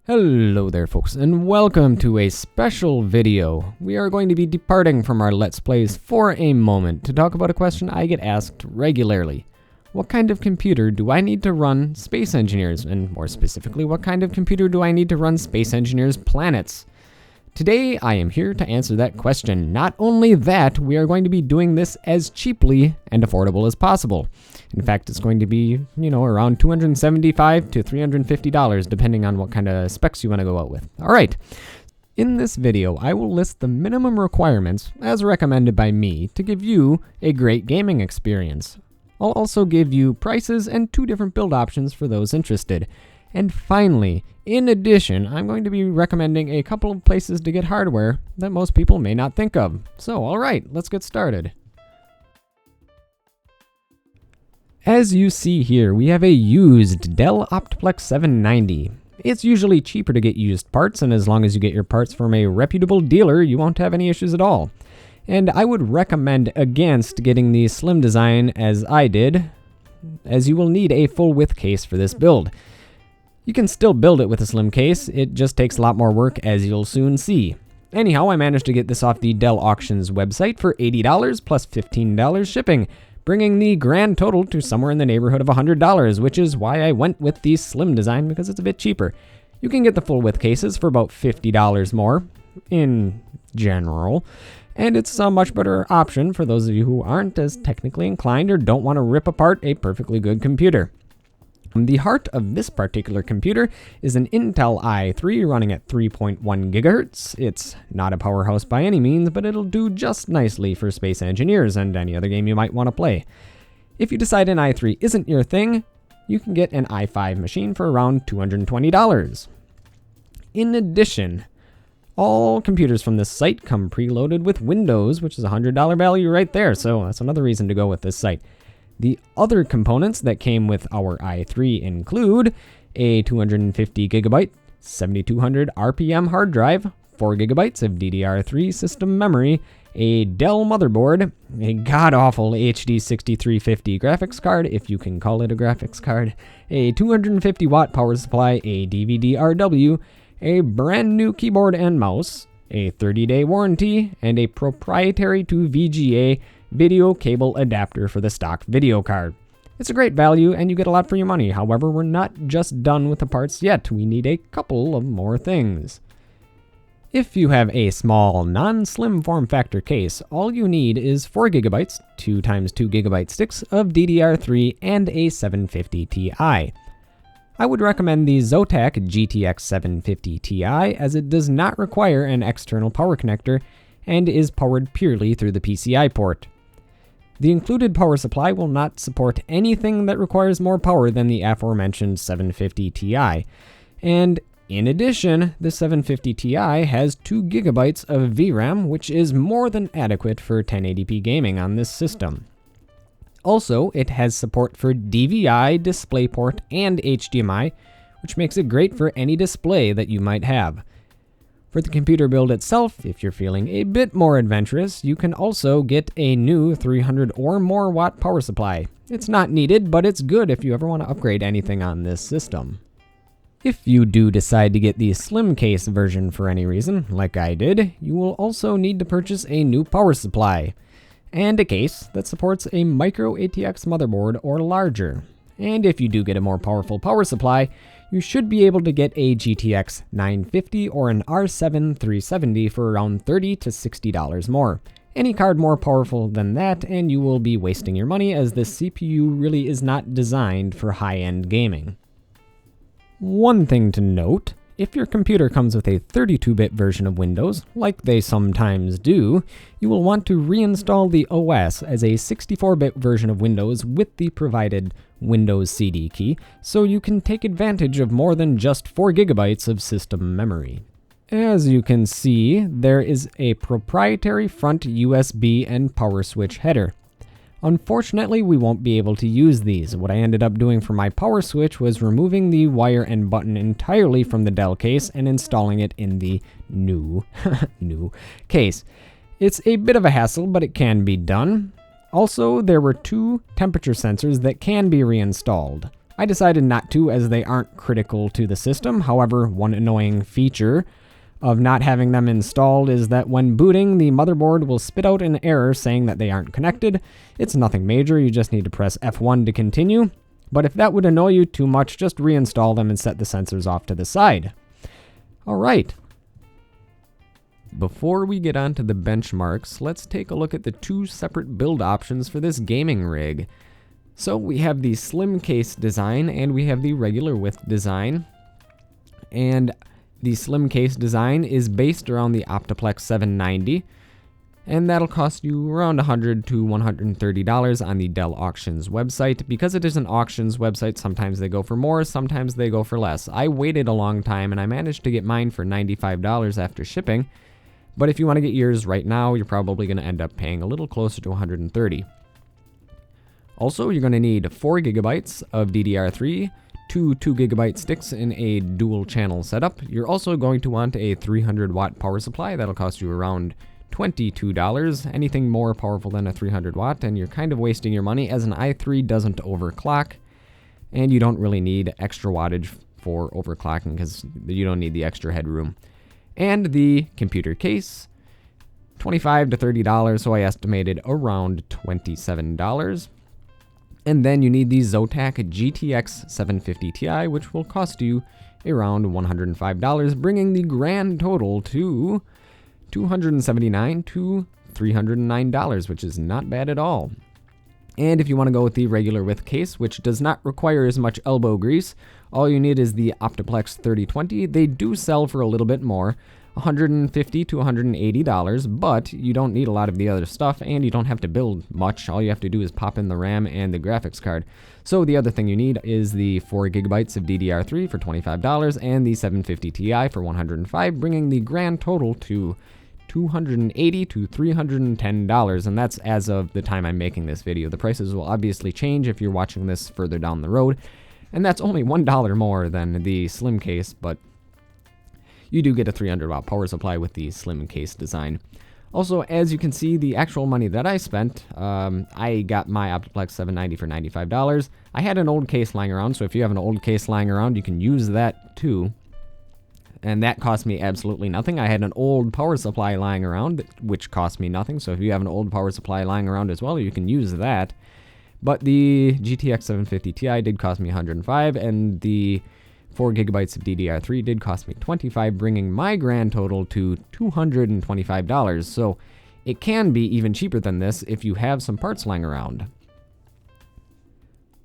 Hello there folks, and welcome to a special video. We are going to be departing from our Let's Plays for a moment to talk about a question I get asked regularly. What kind of computer do I need to run Space Engineers? And more specifically, what kind of computer do I need to run Space Engineers planets? Today, I am here to answer that question. Not only that, we are going to be doing this as cheaply and affordable as possible. In fact, it's going to be, around $275 to $350, depending on what kind of specs you want to go out with. All right. In this video, I will list the minimum requirements, as recommended by me, to give you a great gaming experience. I'll also give you prices and 2 different build options for those interested. And finally, in addition, I'm going to be recommending a couple of places to get hardware that most people may not think of. So, alright, let's get started. As you see here, we have a used Dell Optiplex 790. It's usually cheaper to get used parts, and as long as you get your parts from a reputable dealer, you won't have any issues at all. And I would recommend against getting the slim design as I did, as you will need a full width case for this build. You can still build it with a slim case, it just takes a lot more work, as you'll soon see. Anyhow, I managed to get this off the Dell Auctions website for $80 plus $15 shipping, bringing the grand total to somewhere in the neighborhood of $100, which is why I went with the slim design, because it's a bit cheaper. You can get the full width cases for about $50 more, in general, and it's a much better option for those of you who aren't as technically inclined or don't want to rip apart a perfectly good computer. The heart of this particular computer is an Intel i3 running at 3.1 GHz. It's not a powerhouse by any means, but it'll do just nicely for Space Engineers and any other game you might want to play. If you decide an i3 isn't your thing, you can get an i5 machine for around $220. In addition, all computers from this site come preloaded with Windows, which is a $100 value right there, so that's another reason to go with this site. The other components that came with our i3 include a 250 GB, 7200 RPM hard drive, 4 GB of DDR3 system memory, a Dell motherboard, a god-awful HD 6350 graphics card, if you can call it a graphics card, a 250 watt power supply, a DVD-RW, a brand new keyboard and mouse, a 30-day warranty, and a proprietary to VGA video cable adapter for the stock video card. It's a great value and you get a lot for your money. However, we're not just done with the parts yet. We need a couple of more things. If you have a small, non-slim form factor case, all you need is 4 GB, 2 x 2 GB sticks of DDR3 and a 750 Ti. I would recommend the Zotac GTX 750 Ti as it does not require an external power connector and is powered purely through the PCI port. The included power supply will not support anything that requires more power than the aforementioned 750 Ti. And in addition, the 750 Ti has 2 GB of VRAM, which is more than adequate for 1080p gaming on this system. Also, it has support for DVI, DisplayPort, and HDMI, which makes it great for any display that you might have. For the computer build itself, if you're feeling a bit more adventurous, you can also get a new 300 or more watt power supply. It's not needed, but it's good if you ever want to upgrade anything on this system. If you do decide to get the slim case version for any reason, like I did, you will also need to purchase a new power supply and a case that supports a micro ATX motherboard or larger. And if you do get a more powerful power supply, you should be able to get a GTX 950 or an R7 370 for around $30 to $60 more. Any card more powerful than that and you will be wasting your money, as this CPU really is not designed for high-end gaming. One thing to note, if your computer comes with a 32-bit version of Windows, like they sometimes do, you will want to reinstall the OS as a 64-bit version of Windows with the provided Windows CD key, so you can take advantage of more than just 4 GB of system memory. As you can see, there is a proprietary front USB and power switch header. Unfortunately, we won't be able to use these. What I ended up doing for my power switch was removing the wire and button entirely from the Dell case and installing it in the new case. It's a bit of a hassle, but it can be done. Also, there were 2 temperature sensors that can be reinstalled. I decided not to, as they aren't critical to the system. However, one annoying feature of not having them installed is that when booting, the motherboard will spit out an error saying that they aren't connected. It's nothing major, you just need to press F1 to continue. But if that would annoy you too much, just reinstall them and set the sensors off to the side. Alright. Before we get on to the benchmarks, let's take a look at the two separate build options for this gaming rig. So we have the slim case design and we have the regular width design. And the slim case design is based around the Optiplex 790. And that'll cost you around $100 to $130 on the Dell Auctions website. Because it is an auctions website, sometimes they go for more, sometimes they go for less. I waited a long time and I managed to get mine for $95 after shipping. But if you want to get yours right now, you're probably going to end up paying a little closer to $130. Also, you're going to need 4 gigabytes of DDR3, two 2GB sticks in a dual channel setup. You're also going to want a 300 watt power supply. That'll cost you around $22. Anything more powerful than a 300 watt, and you're kind of wasting your money, as an i3 doesn't overclock, and you don't really need extra wattage for overclocking because you don't need the extra headroom. And the computer case, $25 to $30, so I estimated around $27. And then you need the Zotac GTX 750 Ti, which will cost you around $105, bringing the grand total to $279 to $309, which is not bad at all. And if you want to go with the regular width case, which does not require as much elbow grease, all you need is the Optiplex 3020. They do sell for a little bit more, $150 to $180, but you don't need a lot of the other stuff, and you don't have to build much. All you have to do is pop in the RAM and the graphics card. So the other thing you need is the 4 gigabytes of DDR3 for $25 and the 750 Ti for $105, bringing the grand total to $280 to $310, and that's as of the time I'm making this video. The prices will obviously change if you're watching this further down the road, and that's only $1 more than the slim case, but you do get a 300 watt power supply with the slim case design. Also, as you can see, the actual money that I spent, I got my Optiplex 790 for $95. I had an old case lying around, so if you have an old case lying around, you can use that too. And that cost me absolutely nothing. I had an old power supply lying around, which cost me nothing. So if you have an old power supply lying around as well, you can use that. But the GTX 750 Ti did cost me $105, and the 4 gigabytes of DDR3 did cost me $25, bringing my grand total to $225. So it can be even cheaper than this if you have some parts lying around.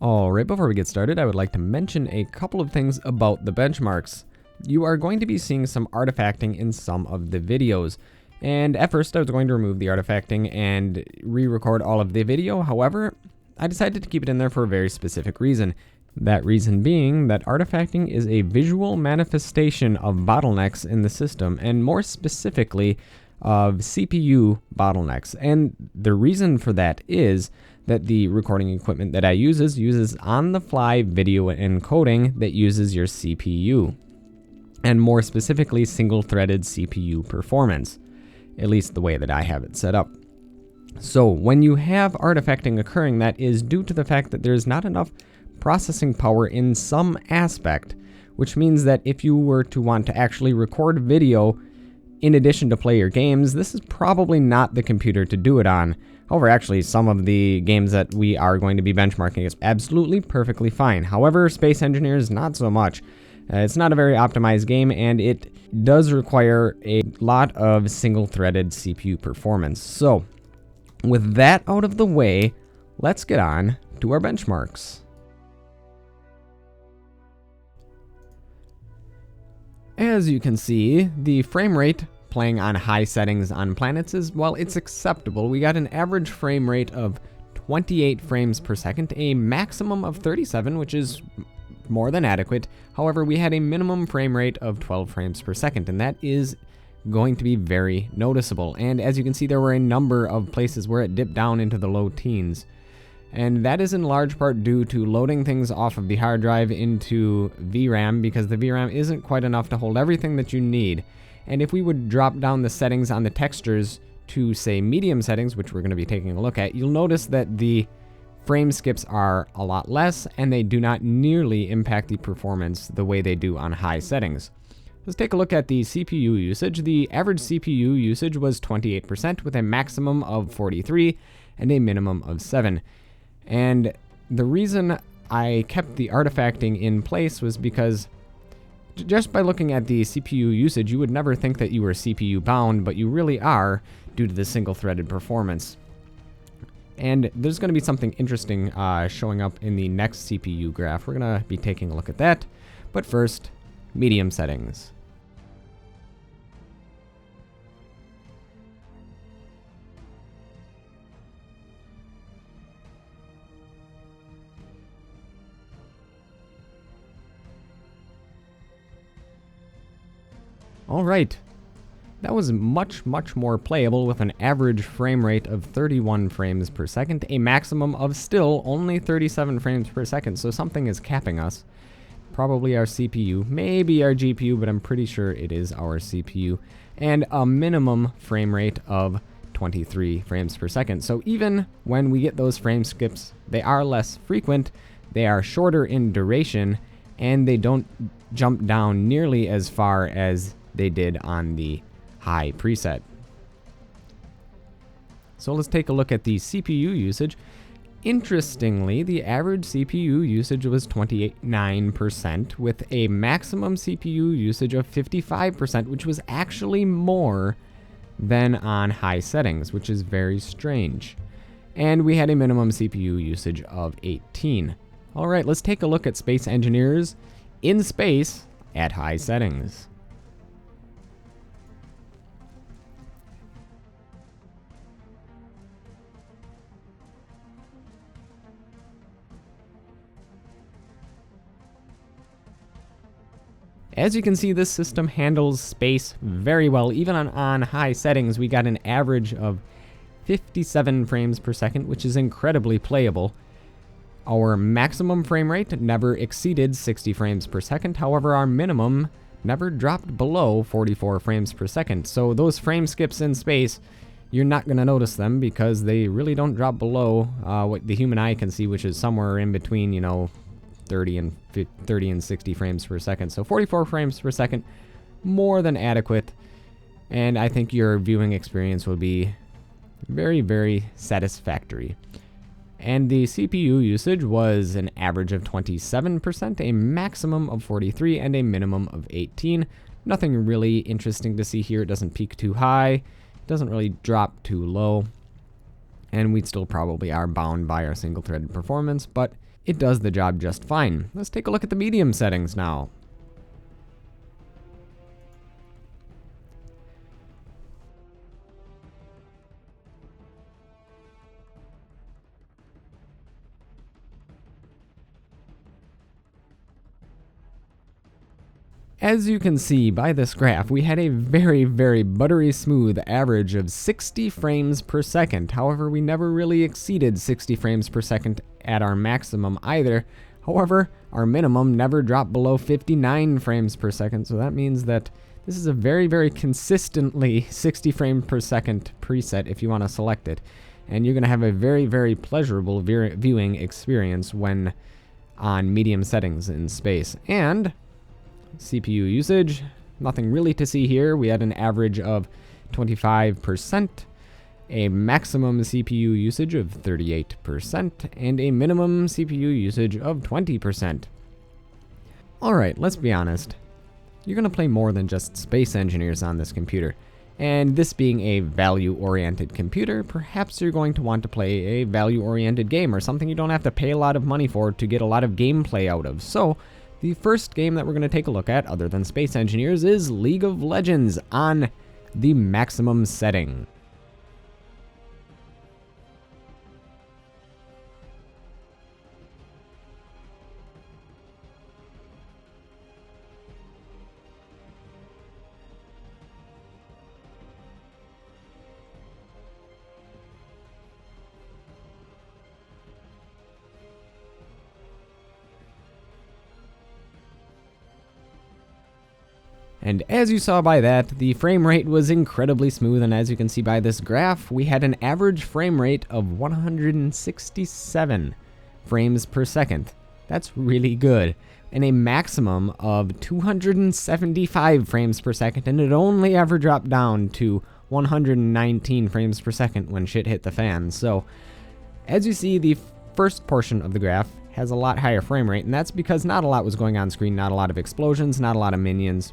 Alright, before we get started, I would like to mention a couple of things about the benchmarks. You are going to be seeing some artifacting in some of the videos. And at first I was going to remove the artifacting and re-record all of the video. However, I decided to keep it in there for a very specific reason. That reason being that artifacting is a visual manifestation of bottlenecks in the system, and more specifically of CPU bottlenecks. And the reason for that is that the recording equipment that I uses on-the-fly video encoding that uses your CPU. And more specifically, single-threaded CPU performance, at least the way that I have it set up. So when you have artifacting occurring, that is due to the fact that there's not enough processing power in some aspect, which means that if you were to want to actually record video in addition to play your games, this is probably not the computer to do it on. However, actually, some of the games that we are going to be benchmarking is absolutely perfectly fine. However, Space Engineers, not so much. It's not a very optimized game, and it does require a lot of single-threaded CPU performance. So, with that out of the way, let's get on to our benchmarks. As you can see, the frame rate playing on high settings on planets is, well, it's acceptable. We got an average frame rate of 28 frames per second, a maximum of 37, which is more than adequate. However, we had a minimum frame rate of 12 frames per second, and that is going to be very noticeable. And as you can see, there were a number of places where it dipped down into the low teens. And that is in large part due to loading things off of the hard drive into VRAM, because the VRAM isn't quite enough to hold everything that you need. And if we would drop down the settings on the textures to, say, medium settings, which we're going to be taking a look at, you'll notice that the frame skips are a lot less, and they do not nearly impact the performance the way they do on high settings. Let's take a look at the CPU usage. The average CPU usage was 28% with a maximum of 43 and a minimum of 7. And the reason I kept the artifacting in place was because just by looking at the CPU usage, you would never think that you were CPU bound, but you really are due to the single-threaded performance. And there's going to be something interesting showing up in the next CPU graph. We're going to be taking a look at that. But first, medium settings. Alright, that was much more playable with an average frame rate of 31 frames per second, a maximum of still only 37 frames per second, so something is capping us. Probably our CPU, maybe our GPU, but I'm pretty sure it is our CPU, and a minimum frame rate of 23 frames per second. So even when we get those frame skips, they are less frequent, they are shorter in duration, and they don't jump down nearly as far as they did on the high preset. So let's take a look at the CPU usage. Interestingly, the average CPU usage was 29% with a maximum CPU usage of 55%, which was actually more than on high settings, which is very strange. And we had a minimum CPU usage of 18. All right, let's take a look at Space Engineers in space at high settings. As you can see, this system handles space very well. Even on high settings, we got an average of 57 frames per second, which is incredibly playable. Our maximum frame rate never exceeded 60 frames per second. However, our minimum never dropped below 44 frames per second. So those frame skips in space, you're not going to notice them because they really don't drop below what the human eye can see, which is somewhere in between, 30 and 60 frames per second. So 44 frames per second, more than adequate. And I think your viewing experience will be very satisfactory. And the CPU usage was an average of 27%, a maximum of 43, and a minimum of 18. Nothing really interesting to see here. It doesn't peak too high, it doesn't really drop too low, and we still probably are bound by our single-threaded performance, but it does the job just fine. Let's take a look at the medium settings now. As you can see by this graph, we had a very buttery smooth average of 60 frames per second. However, we never really exceeded 60 frames per second at our maximum either. However, our minimum never dropped below 59 frames per second, so that means that this is a very consistently 60 frames per second preset if you want to select it. And you're going to have a very pleasurable viewing experience when on medium settings in space. And CPU usage, nothing really to see here. We had an average of 25%, a maximum CPU usage of 38%, and a minimum CPU usage of 20%. Alright, let's be honest. You're going to play more than just Space Engineers on this computer. And this being a value-oriented computer, perhaps you're going to want to play a value-oriented game or something you don't have to pay a lot of money for to get a lot of gameplay out of. So, the first game that we're going to take a look at, other than Space Engineers, is League of Legends on the maximum setting. And as you saw by that, the frame rate was incredibly smooth, and as you can see by this graph, we had an average frame rate of 167 frames per second. That's really good. And a maximum of 275 frames per second, and it only ever dropped down to 119 frames per second when shit hit the fan. So, as you see, the first portion of the graph has a lot higher frame rate, and that's because not a lot was going on screen, not a lot of explosions, not a lot of minions.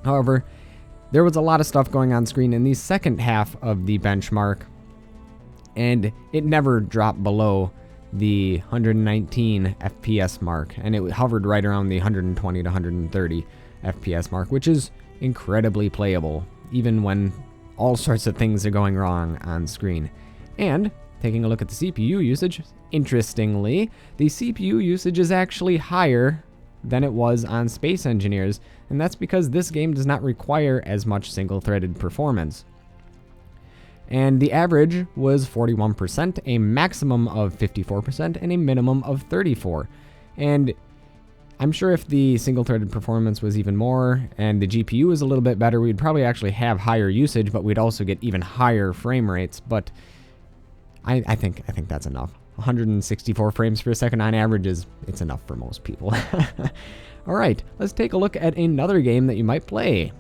However, there was a lot of stuff going on screen in the second half of the benchmark, and it never dropped below the 119 FPS mark, and it hovered right around the 120 to 130 FPS mark, which is incredibly playable, even when all sorts of things are going wrong on screen. And taking a look at the CPU usage, interestingly, the CPU usage is actually higher than it was on Space Engineers, and that's because this game does not require as much single-threaded performance. And the average was 41%, a maximum of 54%, and a minimum of 34%. And I'm sure if the single-threaded performance was even more, and the GPU was a little bit better, we'd probably actually have higher usage, but we'd also get even higher frame rates. But I think that's enough. 164 frames per second on average it's enough for most people. All right, let's take a look at another game that you might play.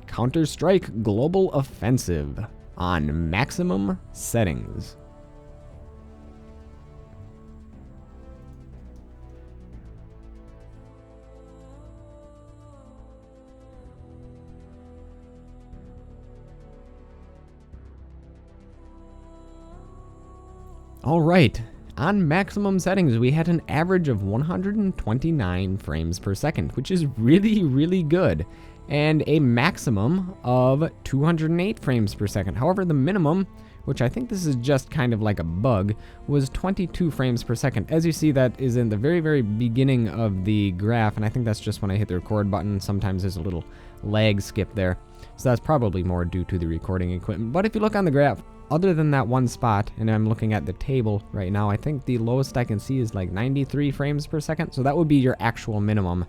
Counter-Strike Global Offensive on maximum settings. All right, on maximum settings, we had an average of 129 frames per second, which is really, really good, and a maximum of 208 frames per second. However, the minimum, which I think this is just kind of like a bug, was 22 frames per second. As you see, that is in the very, very beginning of the graph, and I think that's just when I hit the record button. Sometimes there's a little lag skip there, so that's probably more due to the recording equipment. But if you look on the graph, other than that one spot, and I'm looking at the table right now, I think the lowest I can see is like 93 frames per second. So that would be your actual minimum,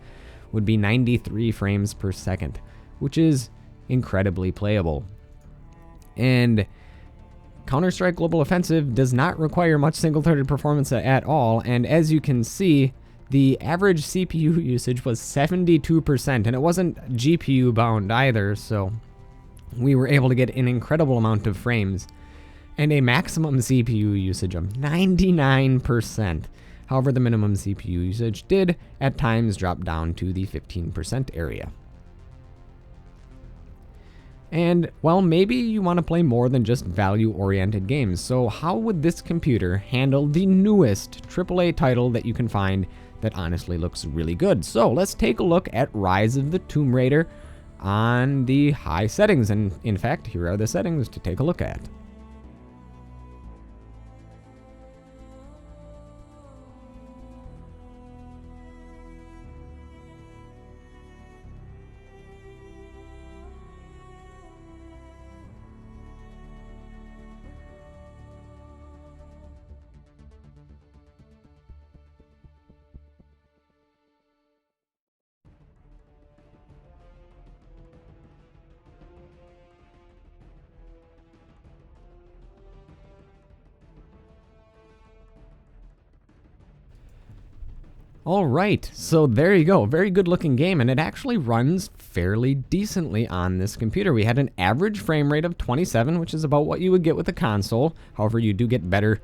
would be 93 frames per second, which is incredibly playable. And Counter-Strike Global Offensive does not require much single-threaded performance at all, and as you can see, the average CPU usage was 72%, and it wasn't GPU bound either, so we were able to get an incredible amount of frames, and a maximum CPU usage of 99%. However, the minimum CPU usage did at times drop down to the 15% area. And, well, maybe you want to play more than just value-oriented games, so how would this computer handle the newest AAA title that you can find that honestly looks really good? So let's take a look at Rise of the Tomb Raider on the high settings, and in fact, here are the settings to take a look at. All right, so there you go. Very good looking game, and it actually runs fairly decently on this computer. We had an average frame rate of 27, which is about what you would get with a console. However, you do get better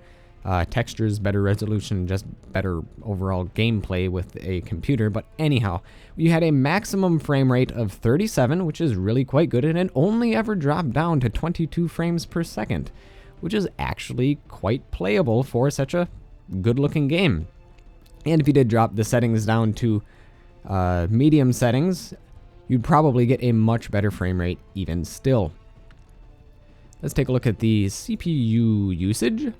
textures, better resolution, just better overall gameplay with a computer. But anyhow, you had a maximum frame rate of 37, which is really quite good, and it only ever dropped down to 22 frames per second, which is actually quite playable for such a good looking game. And if you did drop the settings down to medium settings, you'd probably get a much better frame rate even still. Let's take a look at the CPU usage.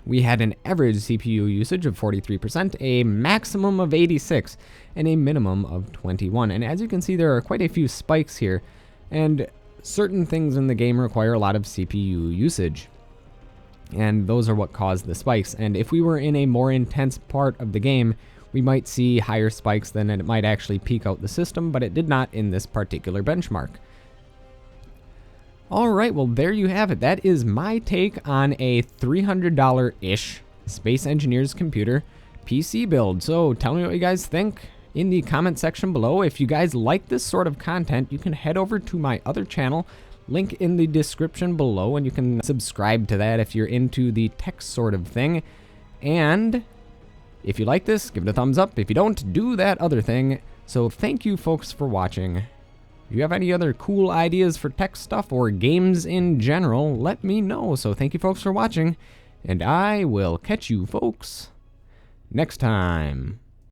We had an average CPU usage of 43%, a maximum of 86, and a minimum of 21. And as you can see, there are quite a few spikes here, and certain things in the game require a lot of CPU usage. And those are what cause the spikes. And if we were in a more intense part of the game, we might see higher spikes than it might actually peak out the system, but it did not in this particular benchmark. Alright, well there you have it. That is my take on a $300-ish Space Engineers computer PC build. So tell me what you guys think in the comment section below. If you guys like this sort of content, you can head over to my other channel, link in the description below, and you can subscribe to that if you're into the tech sort of thing. And if you like this, give it a thumbs up. If you don't, do that other thing. So thank you folks for watching. If you have any other cool ideas for tech stuff or games in general, let me know. So thank you folks for watching, and I will catch you folks next time.